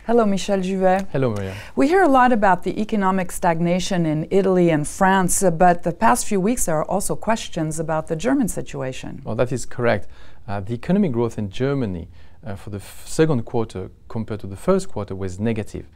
Hello, Michel Juvet. Hello, Maria. We hear a lot about the economic stagnation in Italy and France, but the past few weeks there are also questions about the German situation. Well, that is correct. The economic growth in Germany for the second quarter compared to the first quarter was negative.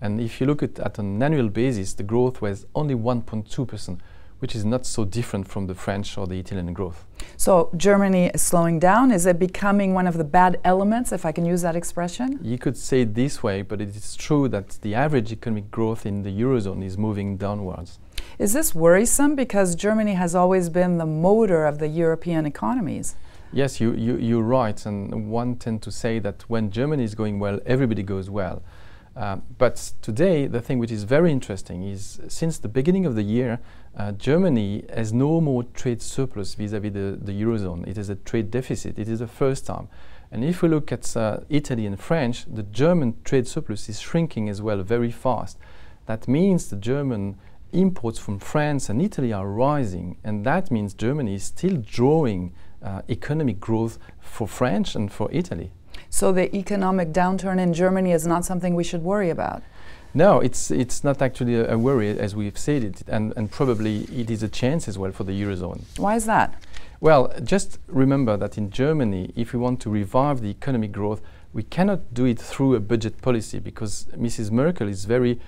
And if you look at an annual basis, the growth was only 1.2%, which is not so different from the French or the Italian growth. So Germany is slowing down. Is it becoming one of the bad elements, if I can use that expression? You could say it this way, but it is true that the average economic growth in the Eurozone is moving downwards. Is this worrisome because Germany has always been the motor of the European economies? Yes, you're right, and one tends to say that when Germany is going well, everybody goes well. But today, the thing which is very interesting is since the beginning of the year, Germany has no more trade surplus vis-à-vis the Eurozone. It is a trade deficit. It is the first time. And if we look at Italy and France, the German trade surplus is shrinking as well very fast. That means the German imports from France and Italy are rising, and that means Germany is still drawing economic growth for France and for Italy. So the economic downturn in Germany is not something we should worry about? No, it's not actually a worry, as we've said it, and probably it is a chance as well for the Eurozone. Why is that? Well, just remember that in Germany, if we want to revive the economic growth, we cannot do it through a budget policy because Mrs. Merkel is very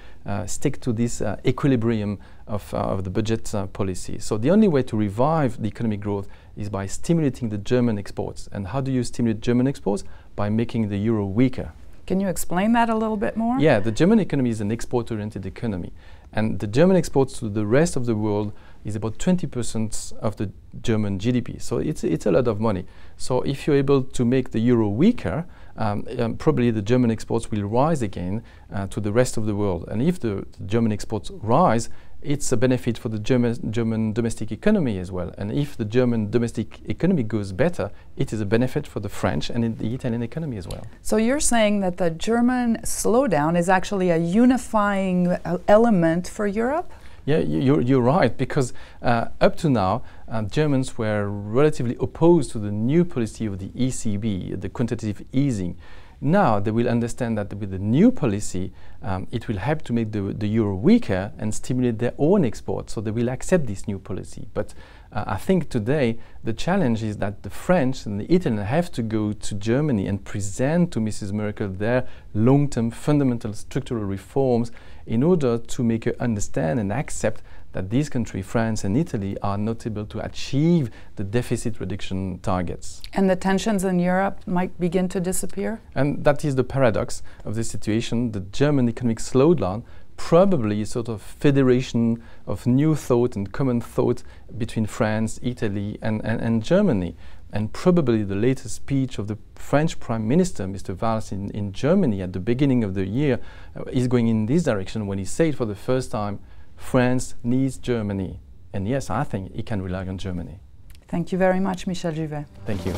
stick to this equilibrium of the budget policy. So the only way to revive the economic growth is by stimulating the German exports. And how do you stimulate German exports? By making the euro weaker. Can you explain that a little bit more? Yeah, the German economy is an export-oriented economy. And the German exports to the rest of the world is about 20% of the German GDP. So it's a lot of money. So if you're able to make the euro weaker, probably the German exports will rise again to the rest of the world. And if the German exports rise, it's a benefit for the German domestic economy as well. And if the German domestic economy goes better, it is a benefit for the French and the Italian economy as well. So you're saying that the German slowdown is actually a unifying element for Europe? Yeah, you're right, because up to now, Germans were relatively opposed to the new policy of the ECB, the quantitative easing. Now they will understand that with the new policy, it will help to make the euro weaker and stimulate their own exports, so they will accept this new policy. But I think today the challenge is that the French and the Italians have to go to Germany and present to Mrs. Merkel their long-term fundamental structural reforms in order to make her understand and accept that these countries, France and Italy, are not able to achieve the deficit reduction targets. And the tensions in Europe might begin to disappear? And that is the paradox of the situation. The German economic slowdown probably a sort of federation of new thought and common thought between France, Italy and Germany. And probably the latest speech of the French Prime Minister, Mr. Valls, in Germany at the beginning of the year is going in this direction when he said for the first time, France needs Germany. And yes, I think he can rely on Germany. Thank you very much, Michel Juvet. Thank you.